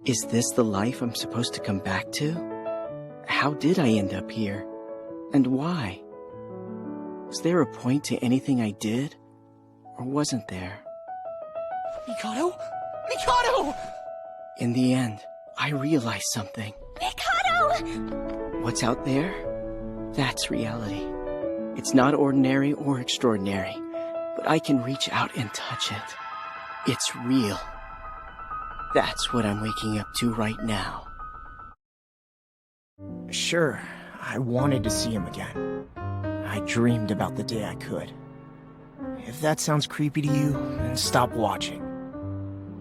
Is this the life I'm supposed to come back to? How did I end up here? And why? Was there a point to anything I did? Or wasn't there? Mikado? Mikado! In the end, I realized something. Mikado! What's out there? That's reality. It's not ordinary or extraordinary, but I can reach out and touch it. It's real. That's what I'm waking up to right now. Sure, I wanted to see him again. I dreamed about the day I could. If that sounds creepy to you, then stop watching.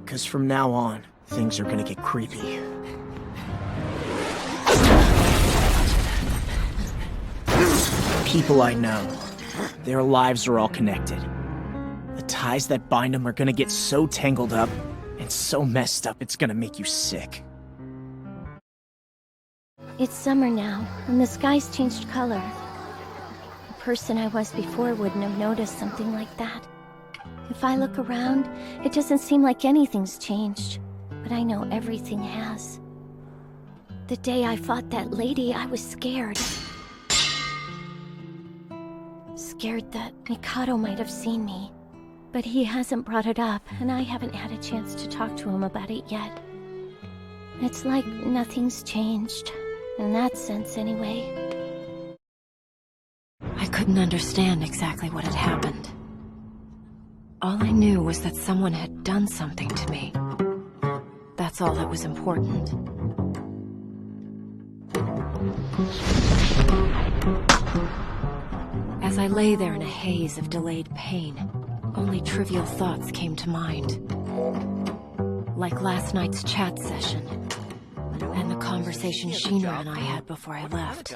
'Cause from now on, things are gonna get creepy. People I know, their lives are all connected. The ties that bind them are gonna get so tangled up and so messed up it's gonna make you sick. It's summer now, and the sky's changed color. The person I was before wouldn't have noticed something like that. If I look around, it doesn't seem like anything's changed, but I know everything has. The day I fought that lady, I was scared. Scared that Mikado might have seen me. But he hasn't brought it up, and I haven't had a chance to talk to him about it yet. It's like nothing's changed. In that sense, anyway. I couldn't understand exactly what had happened. All I knew was that someone had done something to me. That's all that was important. As I lay there in a haze of delayed pain, only trivial thoughts came to mind. Like last night's chat session, and the conversation Shinra and I had before I left.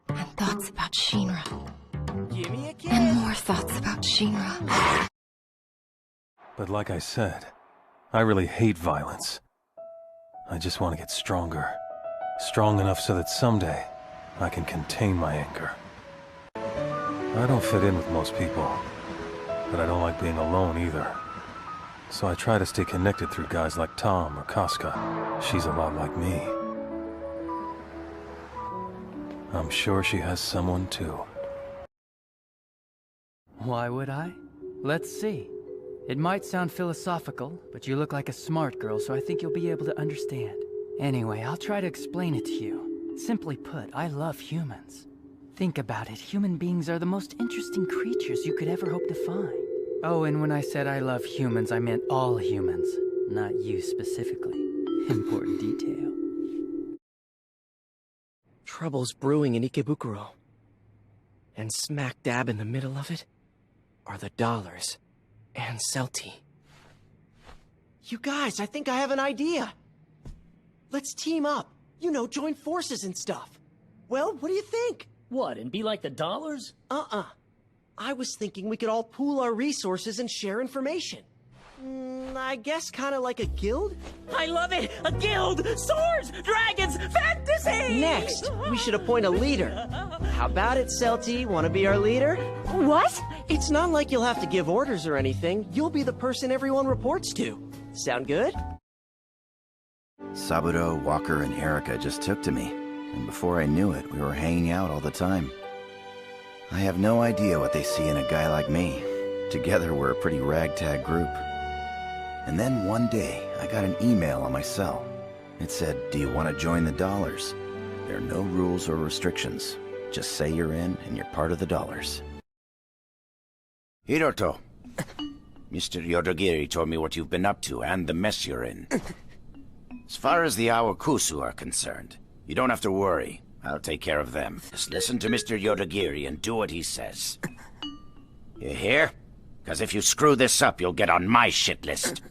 And thoughts about Shinra. And more thoughts about Shinra. But like I said, I really hate violence. I just want to get stronger. Strong enough so that someday I can contain my anger. I don't fit in with most people, but I don't like being alone either. So I try to stay connected through guys like Tom or Casca. She's a lot like me. I'm sure she has someone too. Why would I? Let's see. It might sound philosophical, but you look like a smart girl, so I think you'll be able to understand. Anyway, I'll try to explain it to you. Simply put, I love humans. Think about it, human beings are the most interesting creatures you could ever hope to find. Oh, and when I said I love humans, I meant all humans, not you specifically. Important detail. Trouble's brewing in Ikebukuro. And smack dab in the middle of it are the dollars and Celti. You guys, I think I have an idea. Let's team up. You know, join forces and stuff. Well, what do you think? What, and be like the dollars? I was thinking we could all pool our resources and share information. I guess kind of like a guild? I love it! A guild! Swords! Dragons! Fantasy! Next, we should appoint a leader. How about it, Celti? Want to be our leader? What? It's not like you'll have to give orders or anything. You'll be the person everyone reports to. Sound good? Saburo, Walker, and Erica just took to me, and before I knew it, we were hanging out all the time. I have no idea what they see in a guy like me. Together, we're a pretty ragtag group. And then one day, I got an email on my cell. It said, "Do you want to join the dollars? There are no rules or restrictions. Just say you're in, and you're part of the dollars." Hiroto, Mr. Yodogiri told me what you've been up to and the mess you're in. As far as the Awakusu are concerned, you don't have to worry. I'll take care of them. Just listen to Mr. Yodogiri and do what he says. You hear? Because if you screw this up, you'll get on my shit list.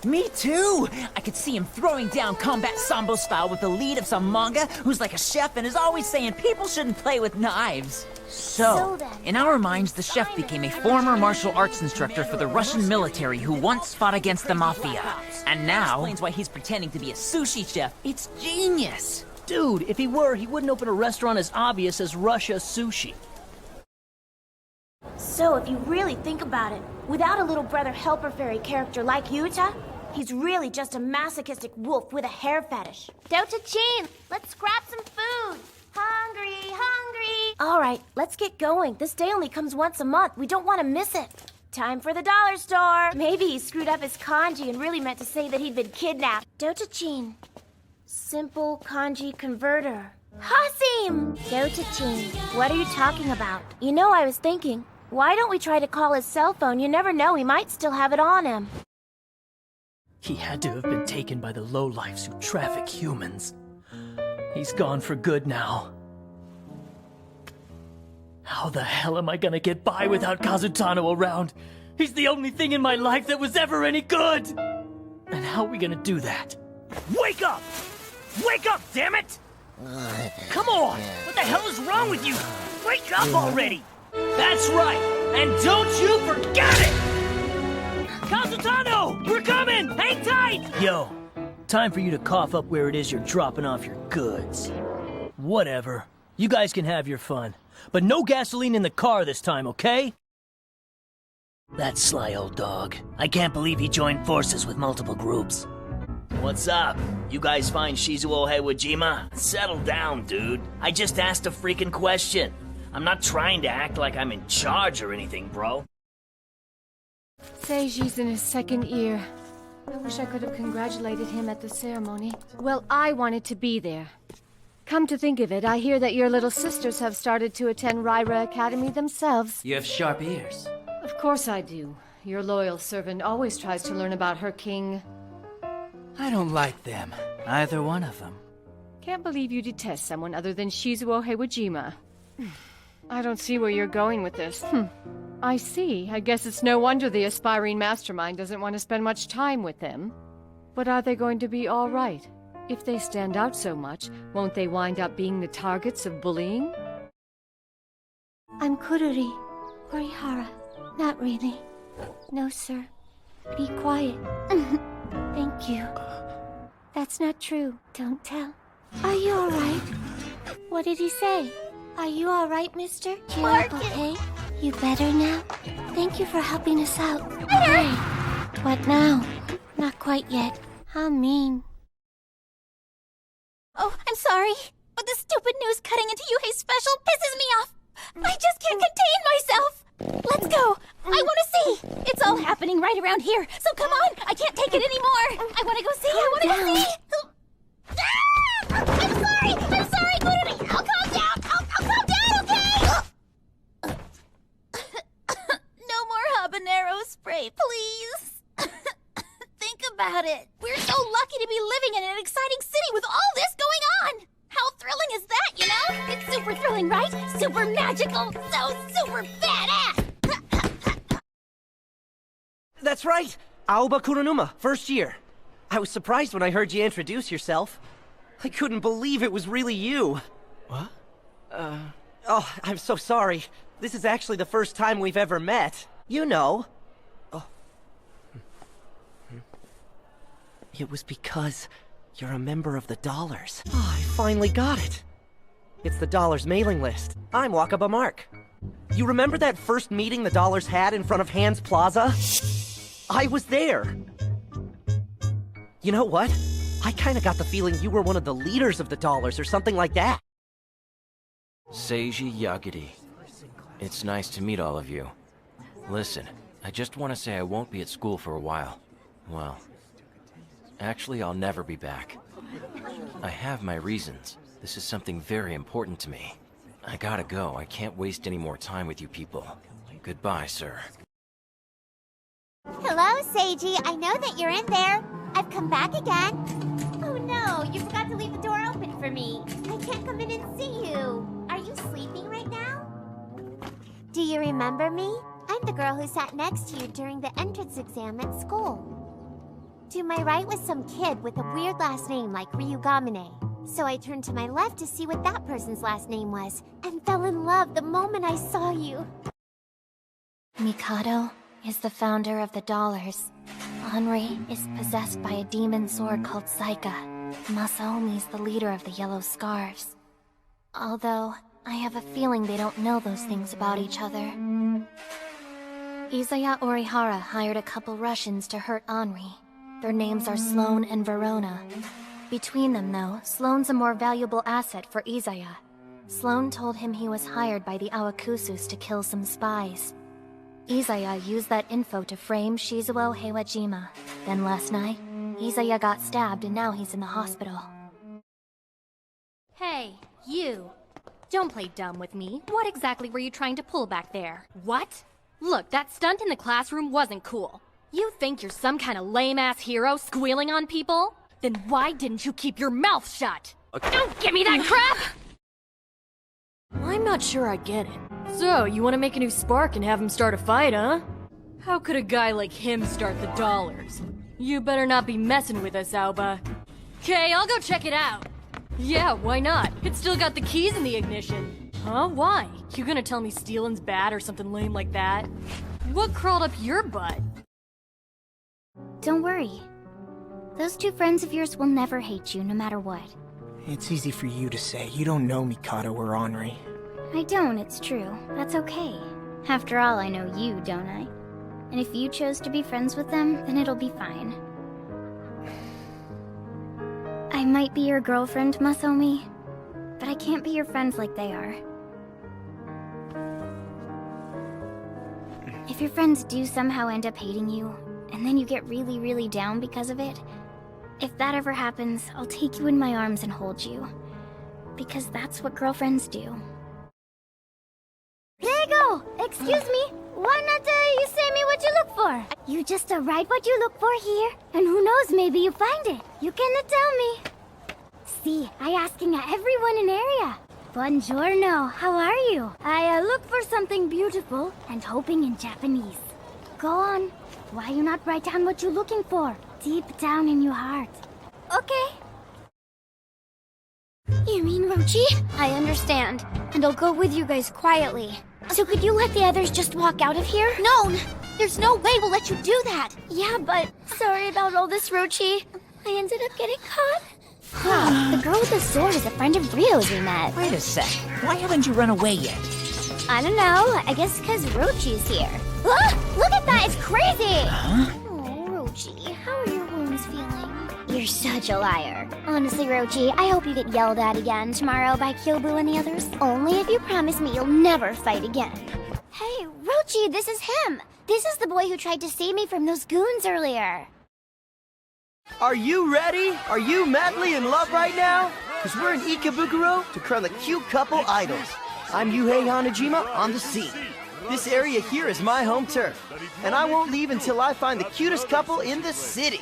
Me too! I could see him throwing down combat sambo style with the lead of some manga who's like a chef and is always saying people shouldn't play with knives. So in our minds, the chef became a former martial arts instructor for the Russian military who once fought against the mafia. And now... explains why he's pretending to be a sushi chef. It's genius! Dude, if he were, he wouldn't open a restaurant as obvious as Russia Sushi. So, if you really think about it, Without a little brother helper fairy character like Yuta, he's really just a masochistic wolf with a hair fetish. Dota-chin, let's grab some food. Hungry, hungry. All right, let's get going. This day only comes once a month. We don't want to miss it. Time for the dollar store. Maybe he screwed up his kanji and really meant to say that he'd been kidnapped. Dota-chin. Simple kanji converter. Hasim! Dota-chin. What are you talking about? You know, I was thinking, why don't we try to call his cell phone? You never know, he might still have it on him. He had to have been taken by the lowlifes who traffic humans. He's gone for good now. How the hell am I gonna get by without Kazutano around? He's the only thing in my life that was ever any good! And how are we gonna do that? Wake up! Wake up, damn it! Come on! What the hell is wrong with you? Wake up already! That's right! And don't you forget it! Kazutano! We're coming! Hang tight! Yo, time for you to cough up where it is you're dropping off your goods. Whatever. You guys can have your fun. But no gasoline in the car this time, okay? That sly old dog. I can't believe he joined forces with multiple groups. What's up? You guys find Shizuo Heiwajima? Settle down, dude. I just asked a freaking question. I'm not trying to act like I'm in charge or anything, bro. Seiji's in his second year. I wish I could have congratulated him at the ceremony. Well, I wanted to be there. Come to think of it, I hear that your little sisters have started to attend Raira Academy themselves. You have sharp ears. Of course I do. Your loyal servant always tries to learn about her king. I don't like them. Either one of them. Can't believe you detest someone other than Shizuo Heiwajima. I don't see where you're going with this. I see. I guess it's no wonder the aspiring mastermind doesn't want to spend much time with them. But are they going to be all right? If they stand out so much, won't they wind up being the targets of bullying? I'm Kururi. Orihara. Not really. No, sir. Be quiet. Thank you. That's not true. Don't tell. Are you alright? What did he say? Are you alright, mister? You up okay? You better now? Thank you for helping us out. Hey! What now? Not quite yet. How mean. Oh, I'm sorry, but the stupid news cutting into Yuhei's special pisses me off. I just can't contain myself. Let's go. I want to see. It's all happening right around here, so come on. I can't take it anymore. I want to go see. I want to go see. I'm sorry, Kururi. I'll calm down. I'll calm down, okay? No more habanero spray, please. Think about it. We're so lucky to be living in an exciting city with all this going on. How thrilling is that, you know? It's super thrilling, right? Super magical. So super badass. That's right. Aoba Kuronuma, first year. I was surprised when I heard you introduce yourself. I couldn't believe it was really you. What? Oh, I'm so sorry. This is actually the first time we've ever met. You know. Oh. It was because you're a member of the Dollars. Oh, I finally got it. It's the Dollars mailing list. I'm Wakaba Mark. You remember that first meeting the Dollars had in front of Hans Plaza? I was there. You know what? I kinda got the feeling you were one of the leaders of the Dollars or something like that. Seiji Yagiri. It's nice to meet all of you. Listen, I just want to say I won't be at school for a while. Well, actually, I'll never be back. I have my reasons. This is something very important to me. I gotta go. I can't waste any more time with you people. Goodbye, sir. Hello, Seiji. I know that you're in there. I've come back again. Oh no, you forgot to leave the door open for me. I can't come in and see you. Are you sleeping right now? Do you remember me? I'm the girl who sat next to you during the entrance exam at school. To my right was some kid with a weird last name like Ryugamine. So I turned to my left to see what that person's last name was, and fell in love the moment I saw you. Mikado is the founder of the Dollars. Henri is possessed by a demon sword called Saika. Masaomi's the leader of the Yellow Scarves. Although, I have a feeling they don't know those things about each other. Izaya Orihara hired a couple Russians to hurt Henri. Their names are Sloane and Verona. Between them, though, Sloane's a more valuable asset for Izaya. Sloane told him he was hired by the Awakusus to kill some spies. Izaya used that info to frame Shizuo Heiwajima. Then last night, Izaya got stabbed and now he's in the hospital. Hey, you. Don't play dumb with me. What exactly were you trying to pull back there? What? Look, that stunt in the classroom wasn't cool. You think you're some kind of lame-ass hero squealing on people? Then why didn't you keep your mouth shut? Don't give me that crap! I'm not sure I get it. So, you want to make a new spark and have him start a fight, huh? How could a guy like him start the dollars? You better not be messing with us, Aoba. Okay, I'll go check it out. Yeah, why not? It's still got the keys in the ignition. Huh? Why? You gonna tell me stealing's bad or something lame like that? What crawled up your butt? Don't worry. Those two friends of yours will never hate you, no matter what. It's easy for you to say. You don't know Mikado or Henri. I don't, it's true. That's okay. After all, I know you, don't I? And if you chose to be friends with them, then it'll be fine. I might be your girlfriend, Masomi, but I can't be your friends like they are. If your friends do somehow end up hating you, and then you get really, really down because of it, if that ever happens, I'll take you in my arms and hold you. Because that's what girlfriends do. Prego! Excuse me, why not you say me what you look for? You just write what you look for here, and who knows, maybe you find it. You cannot tell me. See, I asking everyone in area. Buongiorno, how are you? I look for something beautiful and hoping in Japanese. Go on. Why you not write down what you're looking for? Deep down in your heart. Okay. You mean Rochi? I understand. And I'll go with you guys quietly. So could you let the others just walk out of here? No! There's no way we'll let you do that! Yeah, but sorry about all this, Rochi. I ended up getting caught. The girl with the sword is a friend of Rio's we met. Wait a sec. Why haven't you run away yet? I don't know. I guess because Rochi's here. Look at that! It's crazy! Huh? Oh, Rochi, how are your wounds feeling? You're such a liar. Honestly, Rochi, I hope you get yelled at again tomorrow by Kyobu and the others. Only if you promise me you'll never fight again. Hey, Rochi, this is him. This is the boy who tried to save me from those goons earlier. Are you ready? Are you madly in love right now? Because we're in Ikebukuro to crown the cute couple idols. I'm Yuhei Hanajima on the scene. This area here is my home turf, and I won't leave until I find the cutest couple in the city.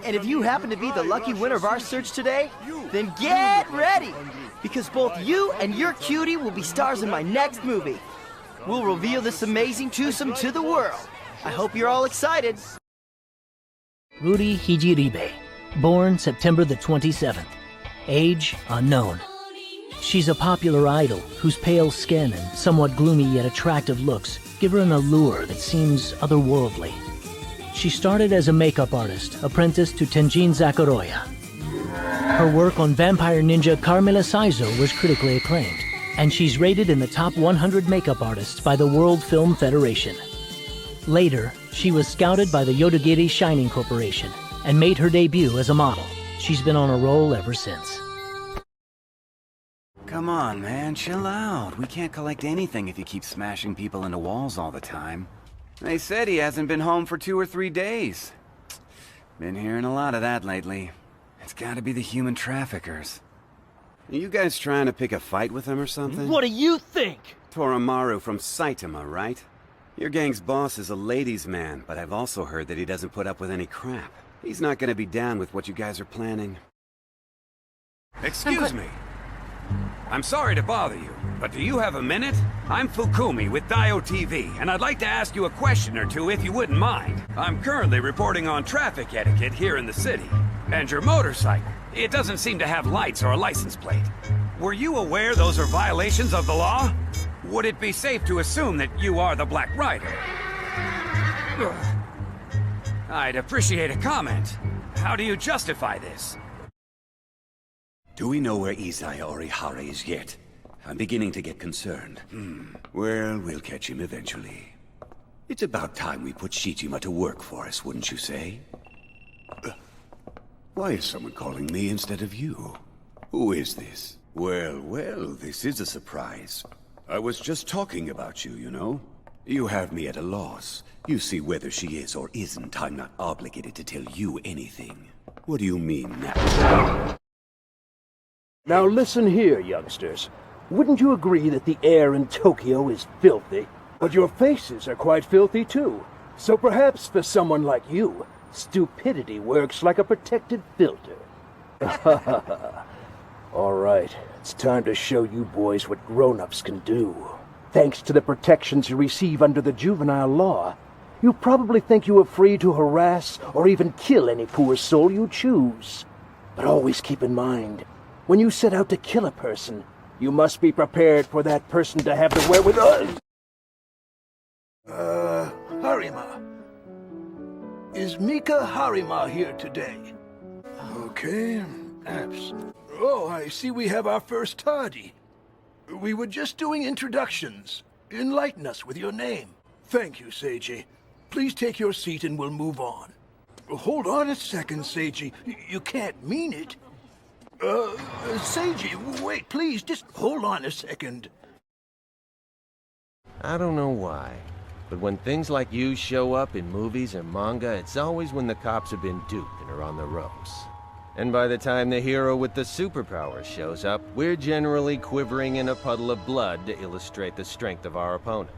And if you happen to be the lucky winner of our search today, then get ready, because both you and your cutie will be stars in my next movie. We'll reveal this amazing twosome to the world. I hope you're all excited. Ruri Hijiribe, born September the 27th. Age unknown. She's a popular idol whose pale skin and somewhat gloomy yet attractive looks give her an allure that seems otherworldly. She started as a makeup artist, apprenticed to Tenjin Zakuroya. Her work on Vampire Ninja Carmilla Saizo was critically acclaimed, and she's rated in the top 100 makeup artists by the World Film Federation. Later, she was scouted by the Yodogiri Shining Corporation and made her debut as a model. She's been on a roll ever since. Come on, man, chill out. We can't collect anything if you keep smashing people into walls all the time. They said he hasn't been home for 2 or 3 days. Been hearing a lot of that lately. It's gotta be the human traffickers. Are you guys trying to pick a fight with him or something? What do you think? Toramaru from Saitama, right? Your gang's boss is a ladies' man, but I've also heard that he doesn't put up with any crap. He's not gonna be down with what you guys are planning. Excuse me. I'm sorry to bother you, but do you have a minute? I'm Fukumi with Dio TV, and I'd like to ask you a question or two if you wouldn't mind. I'm currently reporting on traffic etiquette here in the city. And your motorcycle, it doesn't seem to have lights or a license plate. Were you aware those are violations of the law? Would it be safe to assume that you are the Black Rider? I'd appreciate a comment. How do you justify this? Do we know where Izaya Orihara is yet? I'm beginning to get concerned. Well, we'll catch him eventually. It's about time we put Shijima to work for us, wouldn't you say? Why is someone calling me instead of you? Who is this? Well, well, this is a surprise. I was just talking about you, you know? You have me at a loss. You see, whether she is or isn't, I'm not obligated to tell you anything. What do you mean now? Now listen here, youngsters. Wouldn't you agree that the air in Tokyo is filthy? But your faces are quite filthy too. So perhaps for someone like you, stupidity works like a protected filter. All right, it's time to show you boys what grown-ups can do. Thanks to the protections you receive under the juvenile law, you probably think you are free to harass or even kill any poor soul you choose. But always keep in mind, when you set out to kill a person, you must be prepared for that person to have the wherewithal. Harima. Is Mika Harima here today? Okay, apps. Oh, I see we have our first tardy. We were just doing introductions. Enlighten us with your name. Thank you, Seiji. Please take your seat and we'll move on. Hold on a second, Seiji. You can't mean it. Seiji, wait, please, just hold on a second. I don't know why, but when things like you show up in movies and manga, it's always when the cops have been duped and are on the ropes. And by the time the hero with the superpowers shows up, we're generally quivering in a puddle of blood to illustrate the strength of our opponent.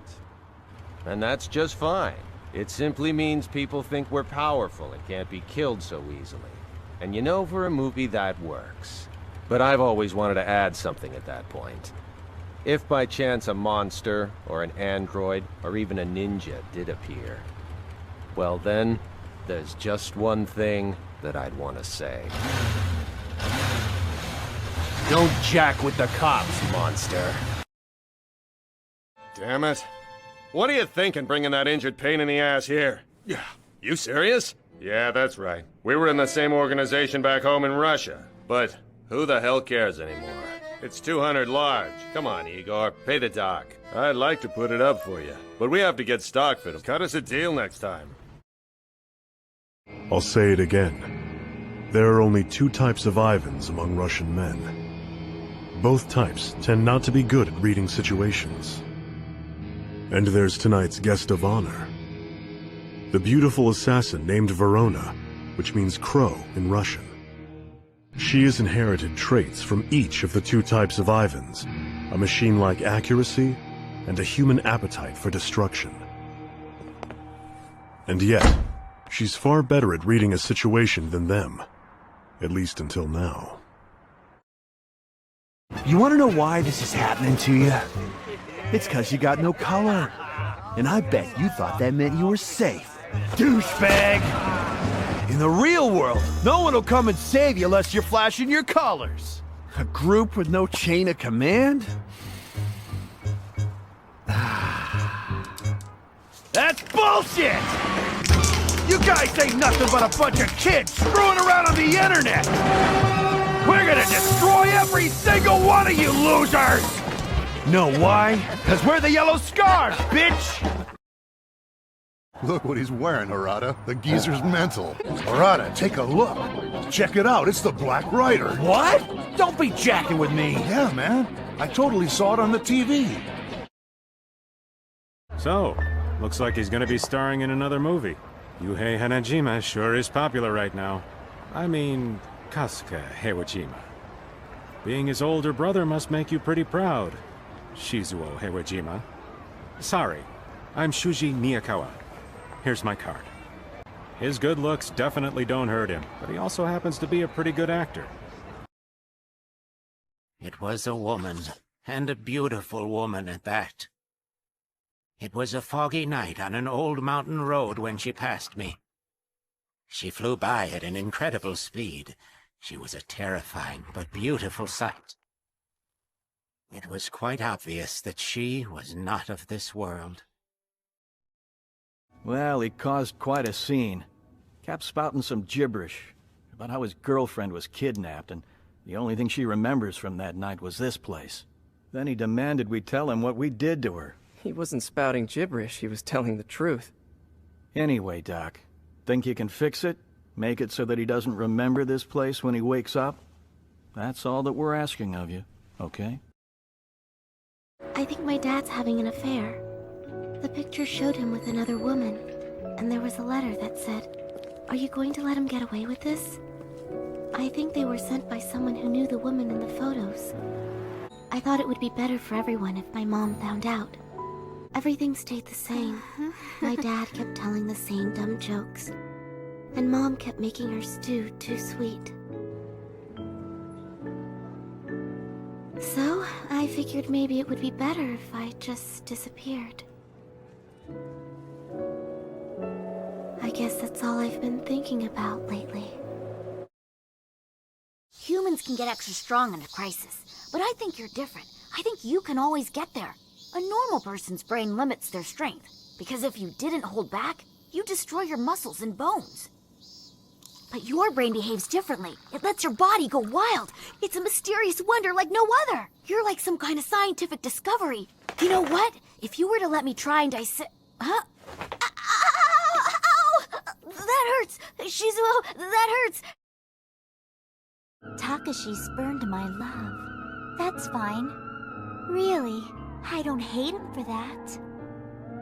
And that's just fine. It simply means people think we're powerful and can't be killed so easily. And you know, for a movie, that works. But I've always wanted to add something at that point. If by chance a monster, or an android, or even a ninja did appear, well then, there's just one thing that I'd want to say. Don't jack with the cops, monster. Damn it. What are you thinking bringing that injured pain in the ass here? Yeah. You serious? Yeah, that's right. We were in the same organization back home in Russia. But who the hell cares anymore? It's 200 large. Come on, Igor. Pay the doc. I'd like to put it up for you, but we have to get stock fit. Cut us a deal next time. I'll say it again. There are only two types of Ivans among Russian men. Both types tend not to be good at reading situations. And there's tonight's guest of honor. The beautiful assassin named Verona, which means crow in Russian. She has inherited traits from each of the two types of Ivans, a machine-like accuracy and a human appetite for destruction. And yet, she's far better at reading a situation than them, at least until now. You want to know why this is happening to you? It's because you got no color. And I bet you thought that meant you were safe. Douchebag! In the real world, no one will come and save you unless you're flashing your colors. A group with no chain of command? That's bullshit! You guys ain't nothing but a bunch of kids screwing around on the internet! We're gonna destroy every single one of you losers! Know why? Because we're the Yellow Scars, bitch! Look what he's wearing, Harada. The geezer's mental. Harada, take a look. Check it out, it's the Black Rider. What? Don't be jacking with me. Yeah, man. I totally saw it on the TV. So, looks like he's gonna be starring in another movie. Yuhei Hanajima sure is popular right now. I mean, Kasuke Heiwajima. Being his older brother must make you pretty proud, Shizuo Heiwajima. Sorry, I'm Shuji Miyakawa. Here's my card. His good looks definitely don't hurt him, but he also happens to be a pretty good actor. It was a woman, and a beautiful woman at that. It was a foggy night on an old mountain road when she passed me. She flew by at an incredible speed. She was a terrifying but beautiful sight. It was quite obvious that she was not of this world. Well, he caused quite a scene. Kept spouting some gibberish about how his girlfriend was kidnapped, and the only thing she remembers from that night was this place. Then he demanded we tell him what we did to her. He wasn't spouting gibberish, he was telling the truth. Anyway, Doc, think you can fix it? Make it so that he doesn't remember this place when he wakes up? That's all that we're asking of you, okay? I think my dad's having an affair. The picture showed him with another woman, and there was a letter that said, "Are you going to let him get away with this?" I think they were sent by someone who knew the woman in the photos. I thought it would be better for everyone if my mom found out. Everything stayed the same. My dad kept telling the same dumb jokes, and Mom kept making her stew too sweet. So, I figured maybe it would be better if I just disappeared. I guess that's all I've been thinking about lately. Humans can get extra strong in a crisis, but I think you're different. I think you can always get there. A normal person's brain limits their strength, because if you didn't hold back, you'd destroy your muscles and bones. But your brain behaves differently. It lets your body go wild. It's a mysterious wonder like no other. You're like some kind of scientific discovery. You know what? If you were to let me try and dissect... Huh? Ow! That hurts! That hurts! Takashi spurned my love. That's fine. Really, I don't hate him for that.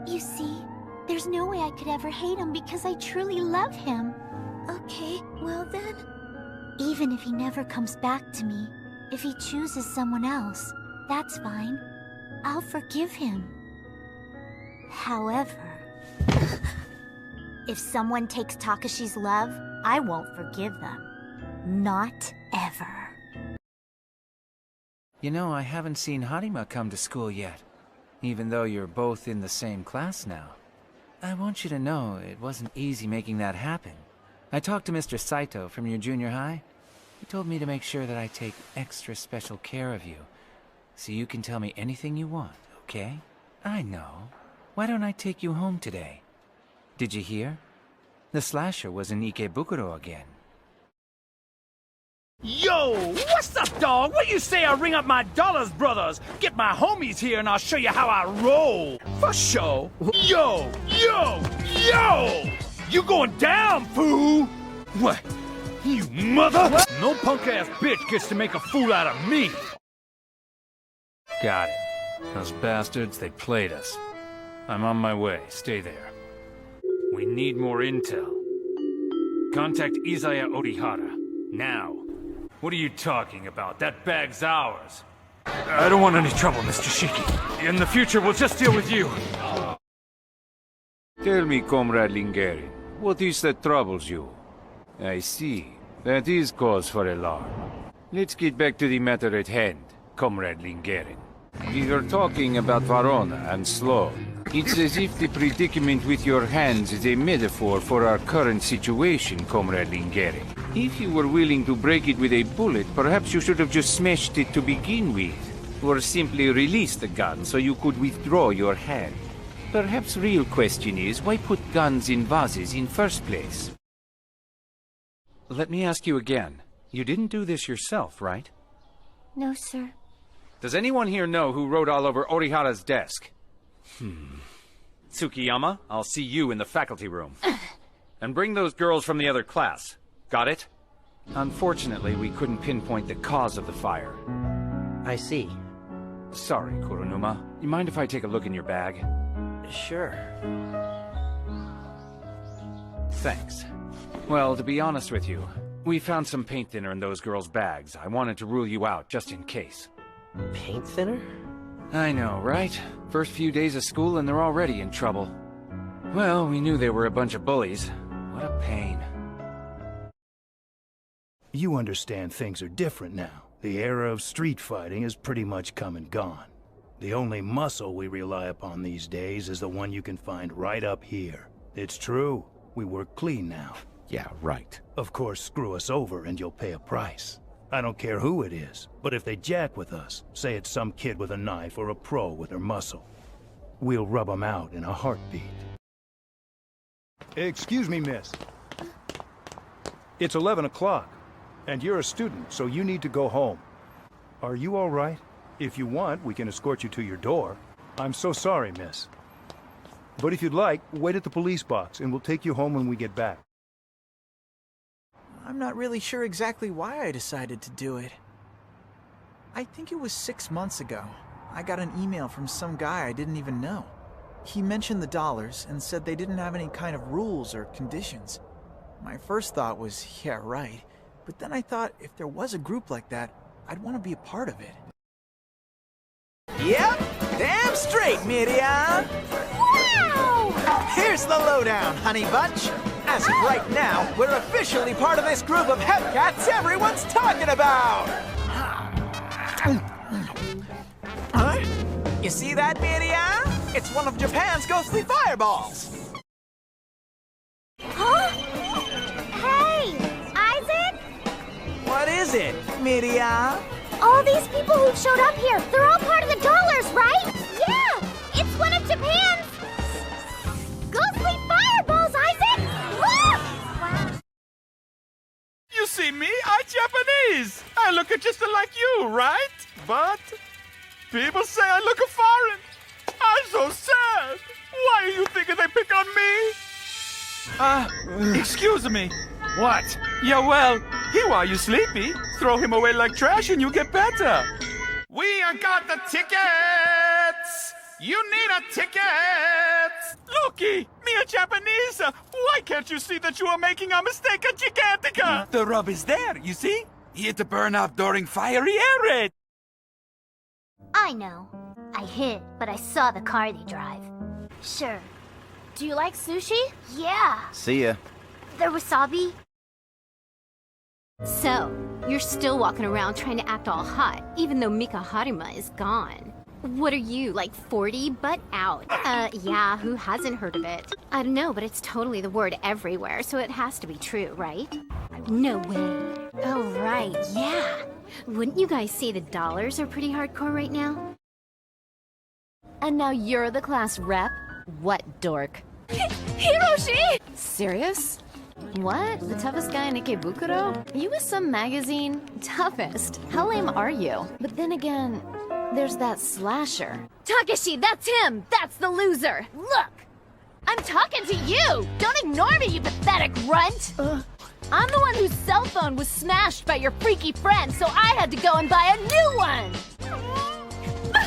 You see, there's no way I could ever hate him because I truly love him. Okay, well then... Even if he never comes back to me, if he chooses someone else, that's fine. I'll forgive him. However... if someone takes Takashi's love, I won't forgive them. Not ever. You know, I haven't seen Harima come to school yet, even though you're both in the same class now. I want you to know it wasn't easy making that happen. I talked to Mr. Saito from your junior high. He told me to make sure that I take extra special care of you, so you can tell me anything you want, okay? I know. Why don't I take you home today? Did you hear? The slasher was in Ikebukuro again. Yo, what's up, dog? What you say I ring up my dollars, brothers? Get my homies here and I'll show you how I roll. For sure. Yo! You going down, fool? What? You mother? What? No punk-ass bitch gets to make a fool out of me. Got it. Those bastards, they played us. I'm on my way. Stay there. We need more intel. Contact Izaya Orihara. Now. What are you talking about? That bag's ours. I don't want any trouble, Mr. Shiki. In the future, we'll just deal with you. Tell me, Comrade Lingerin, what is that troubles you? I see. That is cause for alarm. Let's get back to the matter at hand, Comrade Lingerin. We were talking about Varona and Sloan. It's as if the predicament with your hands is a metaphor for our current situation, Comrade Lingerin. If you were willing to break it with a bullet, perhaps you should have just smashed it to begin with. Or simply release the gun so you could withdraw your hand. Perhaps real question is, why put guns in vases in first place? Let me ask you again. You didn't do this yourself, right? No, sir. Does anyone here know who wrote all over Orihara's desk? Tsukiyama, I'll see you in the faculty room. And bring those girls from the other class. Got it? Unfortunately, we couldn't pinpoint the cause of the fire. I see. Sorry, Kuronuma. You mind if I take a look in your bag? Sure. Thanks. Well, to be honest with you, we found some paint thinner in those girls' bags. I wanted to rule you out, just in case. Paint thinner? I know, right? First few days of school and they're already in trouble. Well, we knew they were a bunch of bullies. What a pain. You understand things are different now. The era of street fighting has pretty much come and gone. The only muscle we rely upon these days is the one you can find right up here. It's true, we work clean now. Yeah, right. Of course, screw us over and you'll pay a price. I don't care who it is, but if they jack with us, say it's some kid with a knife or a pro with their muscle, we'll rub them out in a heartbeat. Excuse me, miss. It's 11 o'clock, and you're a student, so you need to go home. Are you all right? If you want, we can escort you to your door. I'm so sorry, miss. But if you'd like, wait at the police box, and we'll take you home when we get back. I'm not really sure exactly why I decided to do it. I think it was 6 months ago. I got an email from some guy I didn't even know. He mentioned the dollars and said they didn't have any kind of rules or conditions. My first thought was, yeah, right. But then I thought if there was a group like that, I'd want to be a part of it. Yep, damn straight, Miriam! Wow! Here's the lowdown, honey bunch. As of right now, we're officially part of this group of Hepcats everyone's talking about! Huh? You see that, Miriam? It's one of Japan's ghostly fireballs! Huh? Hey, Isaac? What is it, Miriam? All these people who showed up here, they're all part of the dollars, right? Yeah! It's one of Japan's ghostly fireballs, Isaac! Look! Wow. You see me? I'm Japanese. I look just like you, right? But people say I look foreign. I'm so sad. Why are you thinking they pick on me? Excuse me. What? Yeah, well, here while you sleepy, throw him away like trash and you get better. We got the tickets. You need a ticket. Looky, me a Japanese. Why can't you see that you are making a mistake, a gigantica? The rub is there, you see? Here to burn up during fiery air raid. I know. I hid, but I saw the car they drive. Sure. Do you like sushi? Yeah. See ya. The wasabi? So, you're still walking around trying to act all hot, even though Mika Harima is gone. What are you, like 40, but out? Yeah, who hasn't heard of it? I don't know, but it's totally the word everywhere, so it has to be true, right? No way. Oh, right, yeah. Wouldn't you guys say the dollars are pretty hardcore right now? And now you're the class rep? What dork? Hiroshi! Serious? What? The toughest guy in Ikebukuro? You with some magazine? Toughest? How lame are you? But then again, there's that slasher. Takeshi, that's him! That's the loser! Look! I'm talking to you! Don't ignore me, you pathetic runt! I'm the one whose cell phone was smashed by your freaky friend, so I had to go and buy a new one!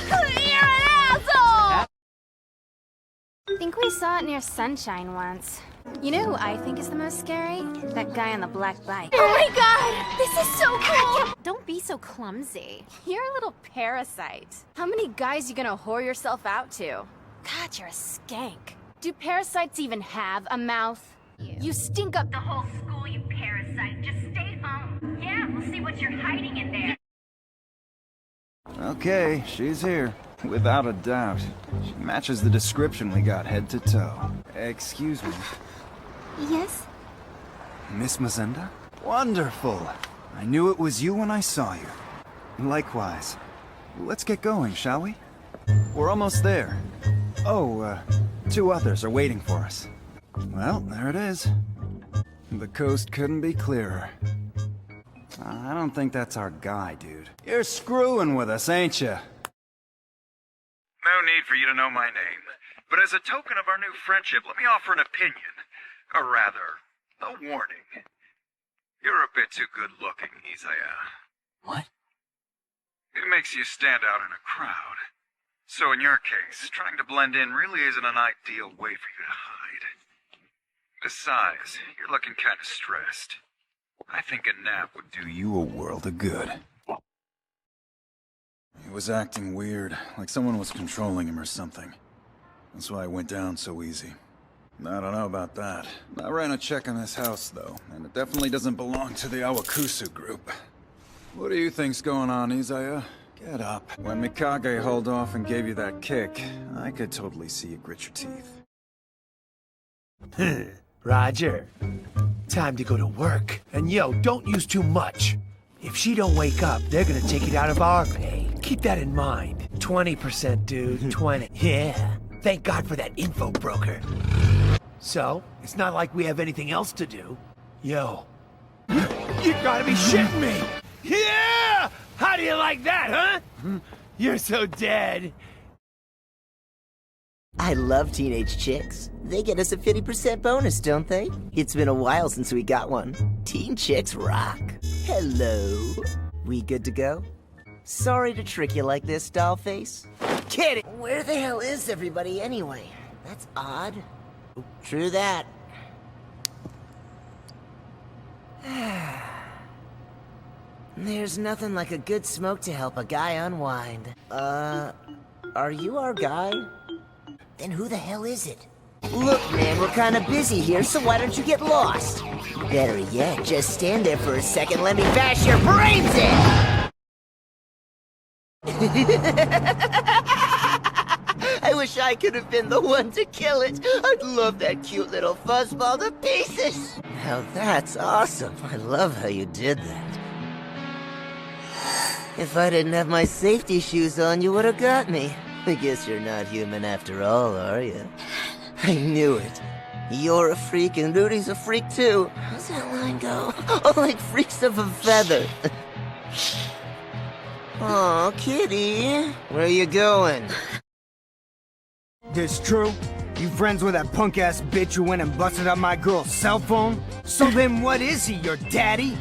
You're an asshole! I think we saw it near Sunshine once. You know who I think is the most scary? That guy on the black bike. Oh my god! This is so cool! Don't be so clumsy. You're a little parasite. How many guys you gonna whore yourself out to? God, you're a skank. Do parasites even have a mouth? You stink up the whole school, you parasite. Just stay home. Yeah, we'll see what you're hiding in there. Okay, she's here. Without a doubt. She matches the description we got head to toe. Excuse me. Yes? Miss Mazenda? Wonderful! I knew it was you when I saw you. Likewise. Let's get going, shall we? We're almost there. Oh, 2 others are waiting for us. Well, there it is. The coast couldn't be clearer. I don't think that's our guy, dude. You're screwing with us, ain't ya? No need for you to know my name, but as a token of our new friendship, let me offer an opinion. Or rather, a warning. You're a bit too good-looking, Izaya. What? It makes you stand out in a crowd. So in your case, trying to blend in really isn't an ideal way for you to hide. Besides, you're looking kind of stressed. I think a nap would do you You a world of good. He was acting weird, like someone was controlling him or something. That's why it went down so easy. I don't know about that. I ran a check on this house, though, and it definitely doesn't belong to the Awakusu group. What do you think's going on, Izaya? Get up. When Mikage hauled off and gave you that kick, I could totally see you grit your teeth. Roger. Time to go to work. And yo, don't use too much. If she don't wake up, they're gonna take it out of our pay. Keep that in mind. 20%, dude. 20. Yeah. Thank God for that info broker. So, it's not like we have anything else to do. Yo. You gotta be shitting me! Yeah! How do you like that, huh? You're so dead. I love teenage chicks. They get us a 50% bonus, don't they? It's been a while since we got one. Teen chicks rock. Hello. We good to go? Sorry to trick you like this, dollface. Kidding! Where the hell is everybody anyway? That's odd. True that. There's nothing like a good smoke to help a guy unwind. Are you our guy? Then who the hell is it? Look, man, we're kind of busy here, so why don't you get lost? Better yet, just stand there for a second, let me bash your brains in! I wish I could have been the one to kill it. I'd love that cute little fuzzball to pieces. Now that's awesome. I love how you did that. If I didn't have my safety shoes on, you would have got me. I guess you're not human after all, are you? I knew it. You're a freak and Rudy's a freak too. How's that line go? Oh, like freaks of a feather. Aw, kitty. Where are you going? This true? You friends with that punk-ass bitch who went and busted up my girl's cell phone? So then what is he, your daddy?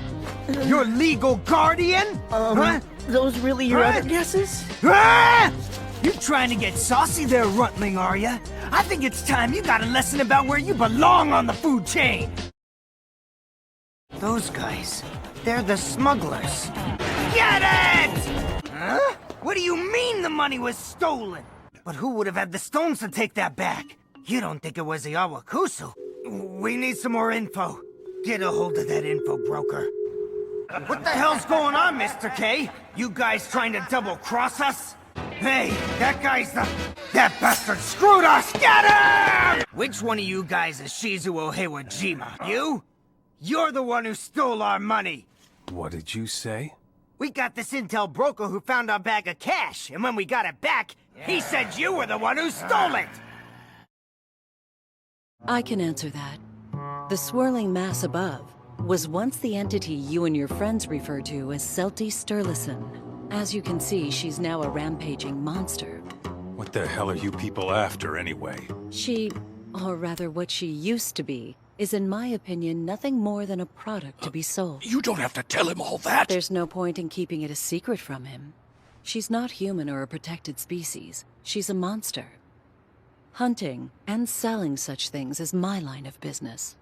Your legal guardian? Huh? Those really your other guesses? Ah! You trying to get saucy there, Runtling, are ya? I think it's time you got a lesson about where you belong on the food chain! Those guys, they're the smugglers. Get it! Huh? What do you mean the money was stolen? But who would have had the stones to take that back? You don't think it was the Awakusu? We need some more info. Get a hold of that info broker. What the hell's going on, Mr. K? You guys trying to double-cross us? Hey, that bastard screwed us! Get him! Which one of you guys is Shizuo Heiwajima? You? You're the one who stole our money! What did you say? We got this intel broker who found our bag of cash, and when we got it back, he said you were the one who stole it! I can answer that. The swirling mass above was once the entity you and your friends refer to as Celti Sturluson. As you can see, she's now a rampaging monster. What the hell are you people after, anyway? She, or rather what she used to be, is in my opinion nothing more than a product to be sold. You don't have to tell him all that! There's no point in keeping it a secret from him. She's not human or a protected species. She's a monster. Hunting and selling such things is my line of business.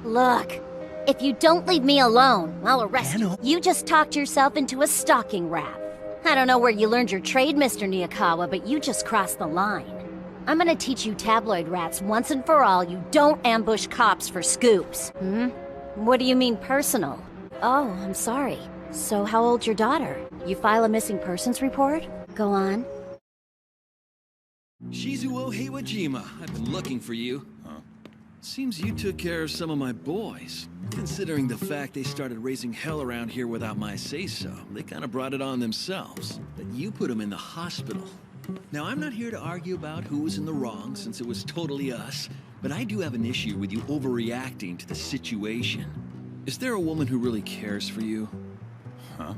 Look, if you don't leave me alone, I'll arrest you. You just talked yourself into a stocking wrap. I don't know where you learned your trade, Mr. Niyakawa, but you just crossed the line. I'm gonna teach you tabloid rats once and for all you don't ambush cops for scoops. What do you mean personal? Oh, I'm sorry. So how old's your daughter? You file a missing persons report? Go on. Shizuo Heiwajima, I've been looking for you. Seems you took care of some of my boys. Considering the fact they started raising hell around here without my say-so, they kind of brought it on themselves. But you put them in the hospital. Now, I'm not here to argue about who was in the wrong, since it was totally us, but I do have an issue with you overreacting to the situation. Is there a woman who really cares for you? Huh?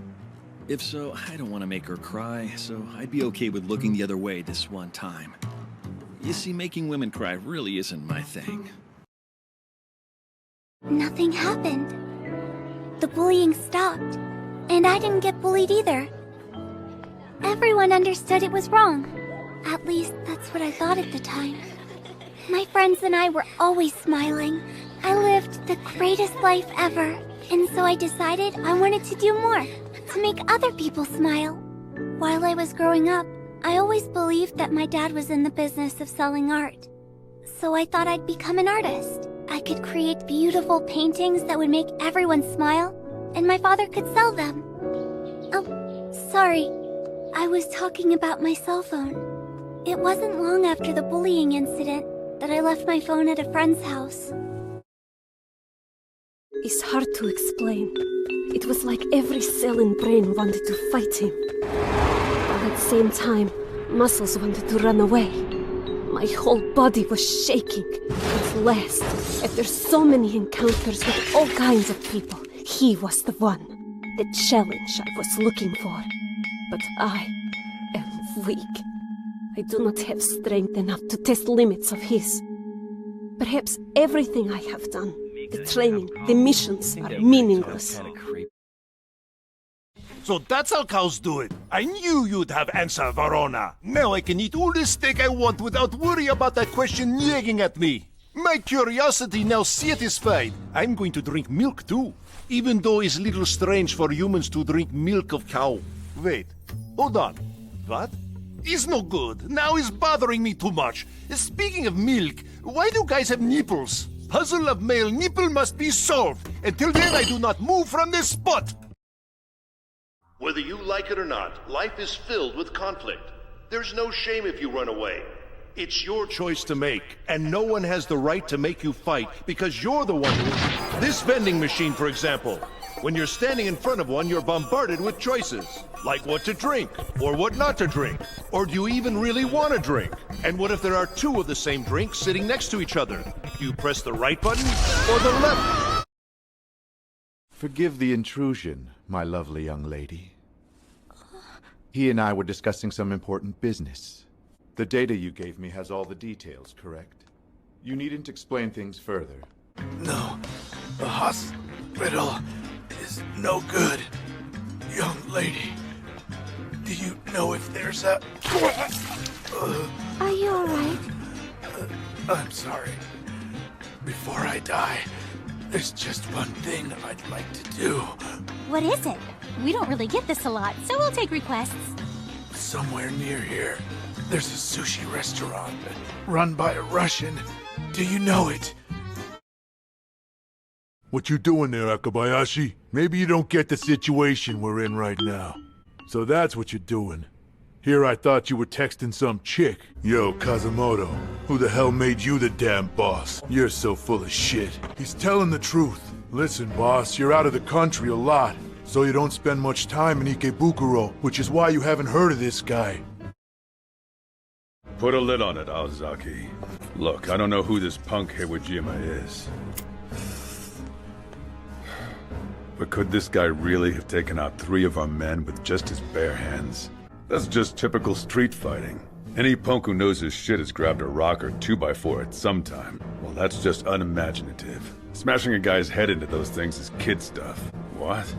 If so, I don't want to make her cry, so I'd be okay with looking the other way this one time. You see, making women cry really isn't my thing. Nothing happened. The bullying stopped, and I didn't get bullied either. Everyone understood it was wrong. At least, that's what I thought at the time. My friends and I were always smiling. I lived the greatest life ever, and so I decided I wanted to do more, to make other people smile. While I was growing up, I always believed that my dad was in the business of selling art. So I thought I'd become an artist. I could create beautiful paintings that would make everyone smile, and my father could sell them. Oh, sorry. I was talking about my cell phone. It wasn't long after the bullying incident that I left my phone at a friend's house. It's hard to explain. It was like every cell in brain wanted to fight him. But at the same time, muscles wanted to run away. My whole body was shaking. At last, after so many encounters with all kinds of people, he was the one. The challenge I was looking for. But I am weak. I do not have strength enough to test limits of his. Perhaps everything I have done, the training, the missions, are meaningless. So that's how cows do it. I knew you'd have answer, Verona. Now I can eat all the steak I want without worry about that question nagging at me. My curiosity now satisfied. I'm going to drink milk too. Even though it's a little strange for humans to drink milk of cow. Wait, hold on. What? It's no good. Now it's bothering me too much. Speaking of milk, why do guys have nipples? Puzzle of male nipple must be solved. Until then, I do not move from this spot. Whether you like it or not, life is filled with conflict. There's no shame if you run away. It's your choice to make, and no one has the right to make you fight because you're the one who... This vending machine, for example. When you're standing in front of one, you're bombarded with choices. Like what to drink, or what not to drink. Or do you even really want to drink? And what if there are two of the same drink sitting next to each other? Do you press the right button, or the left? Forgive the intrusion, my lovely young lady. He and I were discussing some important business. The data you gave me has all the details, correct? You needn't explain things further. No, the hospital is no good. Young lady, do you know if there's a... Are you alright? I'm sorry. Before I die, there's just one thing I'd like to do. What is it? We don't really get this a lot, so we'll take requests. Somewhere near here, there's a sushi restaurant run by a Russian. Do you know it? What you doing there, Akabayashi? Maybe you don't get the situation we're in right now. So that's what you're doing. Here I thought you were texting some chick. Yo, Kazumoto, who the hell made you the damn boss? You're so full of shit. He's telling the truth. Listen, boss, you're out of the country a lot, so you don't spend much time in Ikebukuro, which is why you haven't heard of this guy. Put a lid on it, Aozaki. Look, I don't know who this punk Iwajima is. But could this guy really have taken out 3 of our men with just his bare hands? That's just typical street fighting. Any punk who knows his shit has grabbed a rock or 2x4 at some time. Well, that's just unimaginative. Smashing a guy's head into those things is kid stuff. What?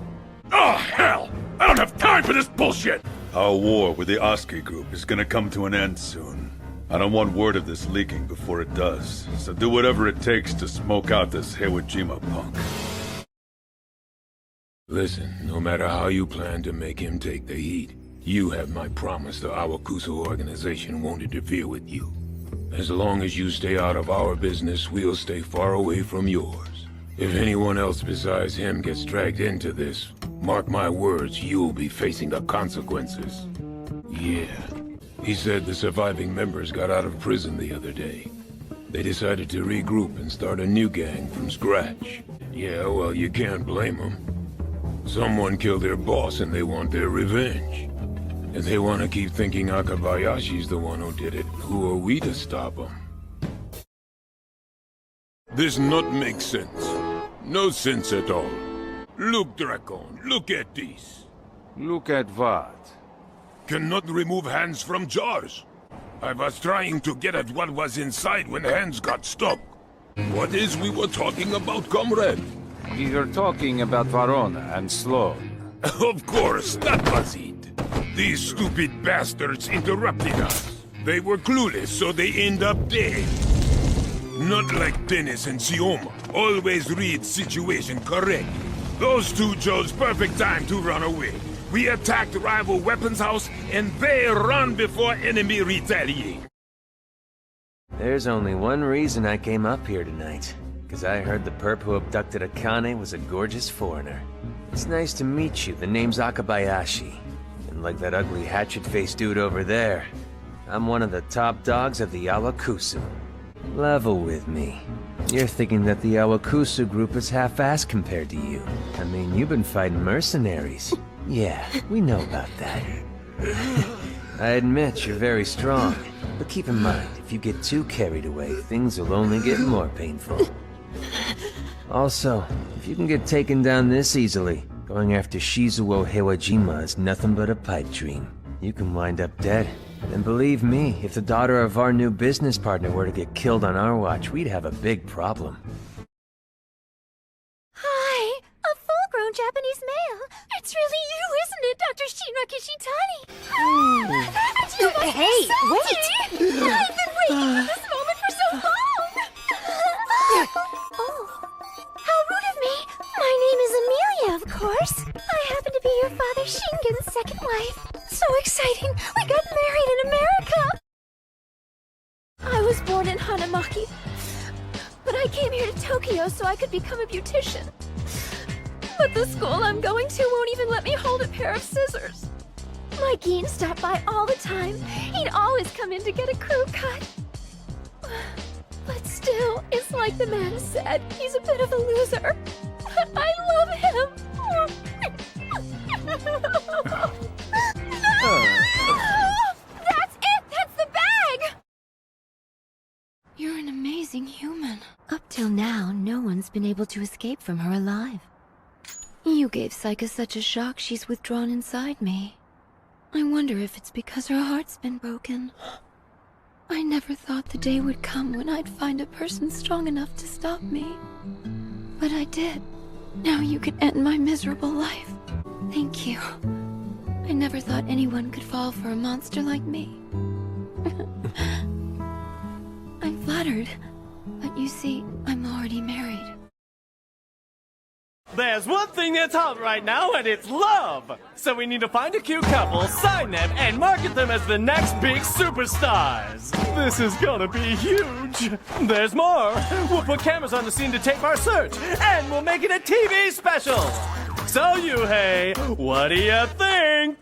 Oh, hell! I don't have time for this bullshit! Our war with the Oski group is gonna come to an end soon. I don't want word of this leaking before it does, so do whatever it takes to smoke out this Iwajima punk. Listen, no matter how you plan to make him take the heat, you have my promise the Awakuso organization won't interfere with you. As long as you stay out of our business, we'll stay far away from yours. If anyone else besides him gets dragged into this, mark my words, you'll be facing the consequences. Yeah. He said the surviving members got out of prison the other day. They decided to regroup and start a new gang from scratch. Yeah, well, you can't blame them. Someone killed their boss and they want their revenge. And they want to keep thinking Akabayashi's the one who did it. Who are we to stop them? This not makes sense. No sense at all. Look, Dracon, look at this. Look at what? Cannot remove hands from jars. I was trying to get at what was inside when hands got stuck. What is we were talking about, comrade? We were talking about Verona and Sloan. Of course, that was it. These stupid bastards interrupted us. They were clueless, so they end up dead. Not like Dennis and Sioma. Always read situation correct. Those two chose perfect time to run away. We attacked rival weapons house, and they run before enemy retaliate. There's only one reason I came up here tonight. Because I heard the perp who abducted Akane was a gorgeous foreigner. It's nice to meet you. The name's Akabayashi. And like that ugly hatchet-faced dude over there, I'm one of the top dogs of the Awakusu. Level with me. You're thinking that the Awakusu group is half-assed compared to you. I mean, you've been fighting mercenaries. Yeah, we know about that. I admit you're very strong, but keep in mind, if you get too carried away, things will only get more painful. Also, if you can get taken down this easily, going after Shizuo Heiwajima is nothing but a pipe dream. You can wind up dead. And believe me, if the daughter of our new business partner were to get killed on our watch, we'd have a big problem. Hi! A full-grown Japanese male! It's really you, isn't it, Dr. Shinra Kishitani? Hey, wait! I've been waiting for this moment for so long! Oh, how rude of me! My name is Amelia, of course. I happen to be your father Shingen's second wife. So exciting! We got married in America! I was born in Hanamaki, but I came here to Tokyo so I could become a beautician. But the school I'm going to won't even let me hold a pair of scissors. My Geen stopped by all the time. He'd always come in to get a crew cut. But still, it's like the man said, he's a bit of a loser. But I love him! That's it! That's the bag! You're an amazing human. Up till now, no one's been able to escape from her alive. You gave Saika such a shock she's withdrawn inside me. I wonder if it's because her heart's been broken. I never thought the day would come when I'd find a person strong enough to stop me. But I did. Now you can end my miserable life. Thank you. I never thought anyone could fall for a monster like me. I'm flattered, but you see, I'm already married. There's one thing that's hot right now, and it's love! So we need to find a cute couple, sign them, and market them as the next big superstars! This is gonna be huge! There's more! We'll put cameras on the scene to tape our search, and we'll make it a TV special! So Yuhei, what do you think?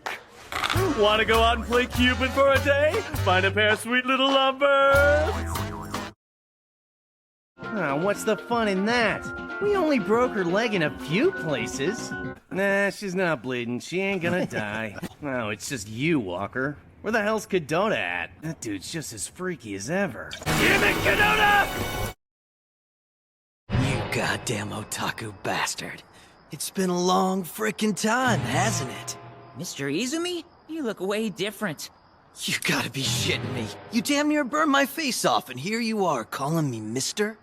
Wanna go out and play Cupid for a day? Find a pair of sweet little lovebirds? What's the fun in that? We only broke her leg in a few places. Nah, she's not bleeding. She ain't gonna die. No, it's just you, Walker. Where the hell's Kadota at? That dude's just as freaky as ever. Damn it, Kadota! You goddamn otaku bastard. It's been a long frickin' time, hasn't it? Mr. Izumi? You look way different. You gotta be shitting me. You damn near burned my face off, and here you are calling me mister?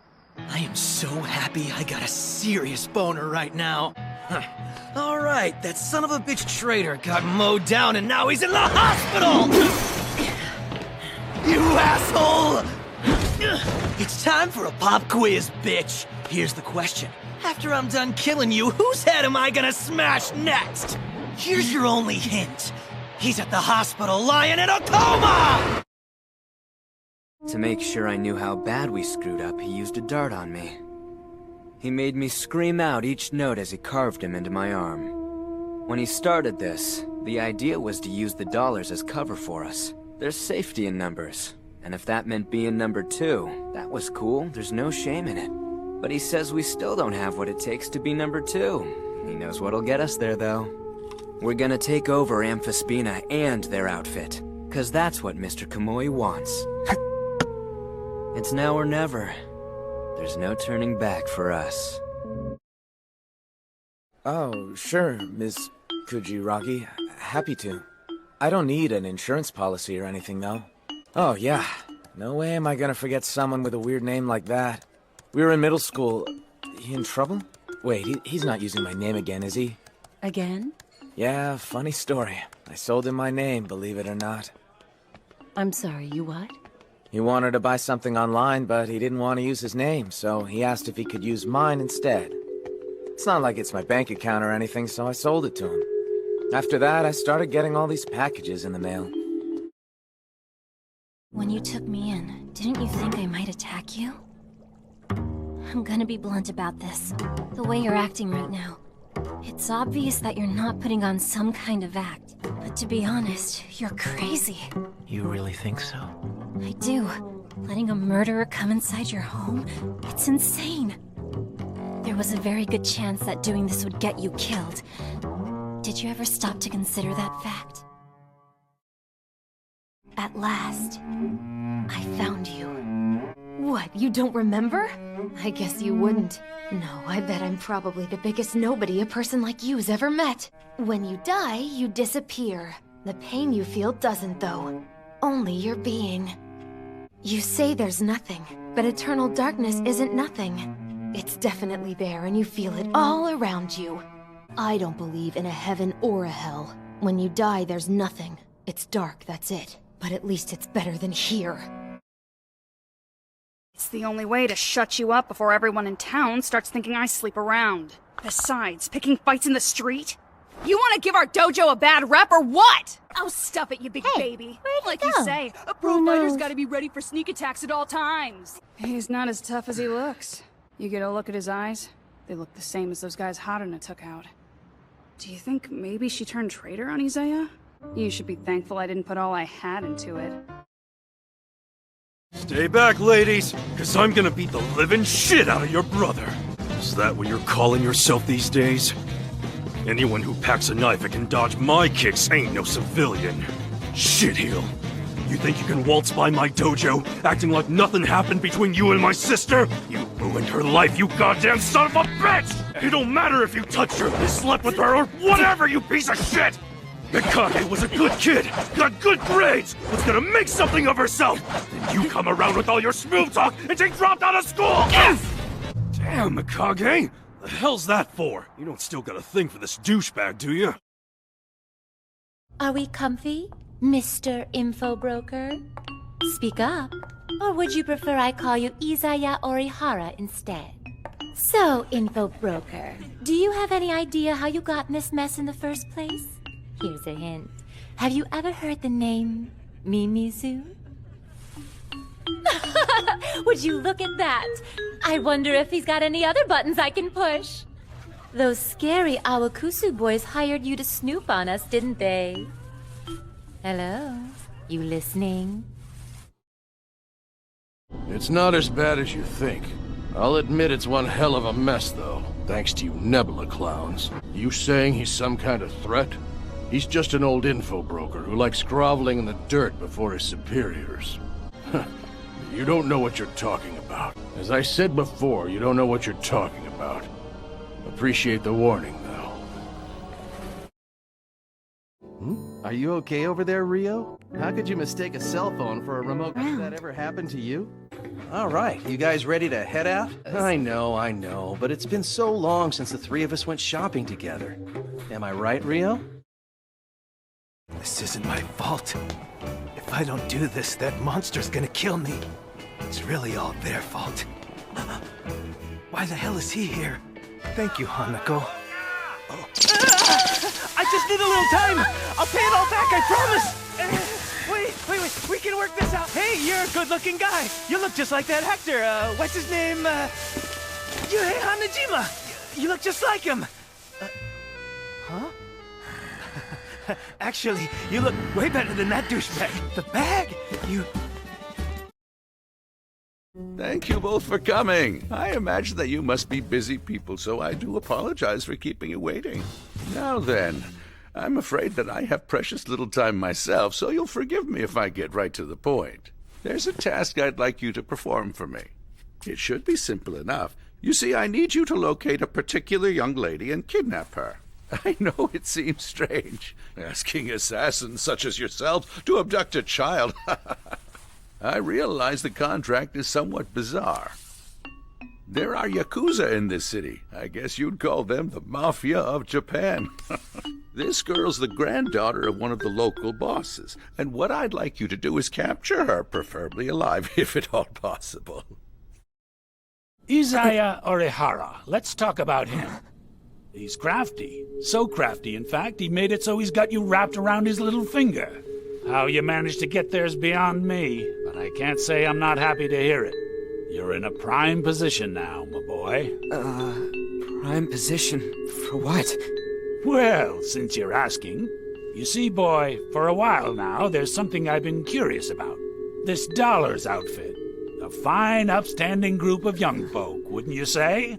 I am so happy I got a serious boner right now. Alright, that son of a bitch traitor got mowed down and now he's in the hospital! You asshole! It's time for a pop quiz, bitch. Here's the question. After I'm done killing you, whose head am I gonna smash next? Here's your only hint. He's at the hospital lying in a coma! To make sure I knew how bad we screwed up, he used a dart on me. He made me scream out each note as he carved him into my arm. When he started this, the idea was to use the dollars as cover for us. There's safety in numbers, and if that meant being number 2, that was cool, there's no shame in it. But he says we still don't have what it takes to be number 2. He knows what'll get us there, though. We're gonna take over Amphispina and their outfit, 'cause that's what Mr. Kamui wants. It's now or never. There's no turning back for us. Oh, sure, Miss Kujiragi. Happy to. I don't need an insurance policy or anything, though. Oh, yeah. No way am I gonna forget someone with a weird name like that. We were in middle school. He in trouble? Wait, he's not using my name again, is he? Again? Yeah, funny story. I sold him my name, believe it or not. I'm sorry, you what? He wanted to buy something online, but he didn't want to use his name, so he asked if he could use mine instead. It's not like it's my bank account or anything, so I sold it to him. After that, I started getting all these packages in the mail. When you took me in, didn't you think I might attack you? I'm gonna be blunt about this. The way you're acting right now. It's obvious that you're not putting on some kind of act. But to be honest, you're crazy. You really think so? I do. Letting a murderer come inside your home? It's insane. There was a very good chance that doing this would get you killed. Did you ever stop to consider that fact? At last, I found you. What, you don't remember? I guess you wouldn't. No, I bet I'm probably the biggest nobody a person like you's ever met. When you die, you disappear. The pain you feel doesn't, though. only your being. You say there's nothing, but eternal darkness isn't nothing. It's definitely there, and you feel it all around you. I don't believe in a heaven or a hell. When you die, there's nothing. It's dark, that's it. But at least it's better than here. It's the only way to shut you up before everyone in town starts thinking I sleep around. Besides, picking fights in the street? You want to give our dojo a bad rep or what? Oh, stuff it, you big baby. Like you say, a pro fighter's gotta be ready for sneak attacks at all times. He's not as tough as he looks. You get a look at his eyes, they look the same as those guys Haruna took out. Do you think maybe she turned traitor on Izaya? You should be thankful I didn't put all I had into it. Stay back, ladies, because I'm gonna beat the living shit out of your brother. Is that what you're calling yourself these days? Anyone who packs a knife and can dodge my kicks ain't no civilian. Shitheel. You think you can waltz by my dojo, acting like nothing happened between you and my sister? You ruined her life, you goddamn son of a bitch! It don't matter if you touched her, slept with her, or whatever, you piece of shit! Mikado was a good kid, got good grades, was gonna make something of herself! Then you come around with all your smooth talk and she dropped out of school! Damn, Mikage! The hell's that for? You don't still got a thing for this douchebag, do you? Are we comfy, Mr. Info Broker? Speak up. Or would you prefer I call you Izaya Orihara instead? So, Info Broker, do you have any idea how you got in this mess in the first place? Here's a hint. Have you ever heard the name Mimizu? Would you look at that? I wonder if he's got any other buttons I can push. Those scary Awakusu boys hired you to snoop on us, didn't they? Hello? You listening? It's not as bad as you think. I'll admit it's one hell of a mess, though, thanks to you Nebula clowns. You saying he's some kind of threat? He's just an old info broker who likes groveling in the dirt before his superiors. You don't know what you're talking about. As I said before, you don't know what you're talking about. Appreciate the warning, though. Are you okay over there, Rio? How could you mistake a cell phone for a remote? Did that ever happen to you? All right, you guys ready to head out? I know, but it's been so long since the three of us went shopping together. Am I right, Rio? This isn't my fault. If I don't do this, that monster's gonna kill me. It's really all their fault. Why the hell is he here? Thank you, Hanako. I just need a little time! I'll pay it all back, I promise! Wait, we can work this out. Hey, you're a good-looking guy. You look just like that actor, what's his name? Yuhei Hanajima. You look just like him. Huh? Actually, you look way better than that douchebag. The bag? Thank you both for coming. I imagine that you must be busy people, so I do apologize for keeping you waiting. Now then, I'm afraid that I have precious little time myself, so you'll forgive me if I get right to the point. There's a task I'd like you to perform for me. It should be simple enough. You see, I need you to locate a particular young lady and kidnap her. I know it seems strange, asking assassins such as yourself to abduct a child. I realize the contract is somewhat bizarre. There are Yakuza in this city. I guess you'd call them the Mafia of Japan. This girl's the granddaughter of one of the local bosses, and what I'd like you to do is capture her, preferably alive, if at all possible. Izaya Orihara. Let's talk about him. He's crafty. So crafty, in fact, he made it so he's got you wrapped around his little finger. How you managed to get there's beyond me, but I can't say I'm not happy to hear it. You're in a prime position now, my boy. Prime position? For what? Well, since you're asking. You see, boy, for a while now, there's something I've been curious about. This Dollars outfit. A fine, upstanding group of young folk, wouldn't you say?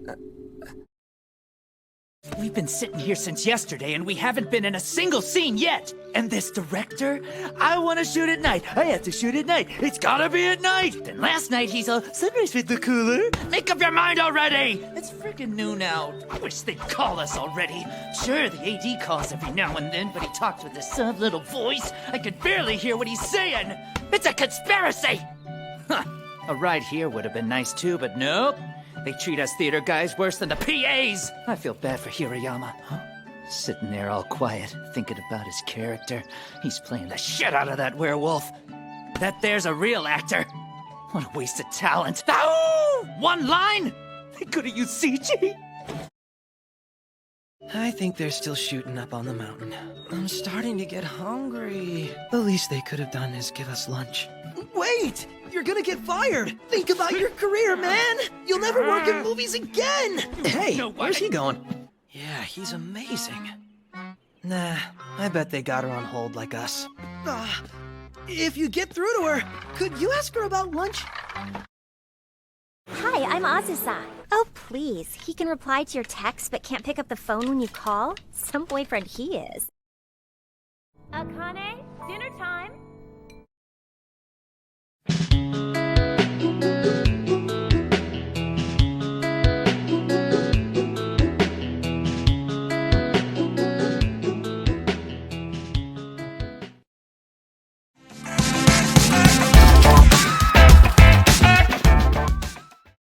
We've been sitting here since yesterday and we haven't been in a single scene yet. And this director, I want to shoot at night. I have to shoot at night. It's gotta be at night. Then last night he's all, sunrise with the cooler. Make up your mind already. It's freaking noon out. I wish they'd call us already. Sure, the AD calls every now and then, but he talks with this soft little voice. I could barely hear what he's saying. It's a conspiracy. Huh. A ride here would have been nice too, but nope. They treat us theater guys worse than the PAs. I feel bad for Hirayama. Sitting there all quiet, thinking about his character. He's playing the shit out of that werewolf. That there's a real actor. What a waste of talent. Ow! One line? They could have used CG. I think they're still shooting up on the mountain. I'm starting to get hungry. The least they could have done is give us lunch. Wait! You're gonna get fired! Think about your career, man! You'll never work in movies again! Hey, where's he going? Yeah, he's amazing. Nah, I bet they got her on hold like us. If you get through to her, could you ask her about lunch? Hi, I'm Azusa. Oh, please. He can reply to your text but can't pick up the phone when you call? Some boyfriend he is. Akane, dinner time.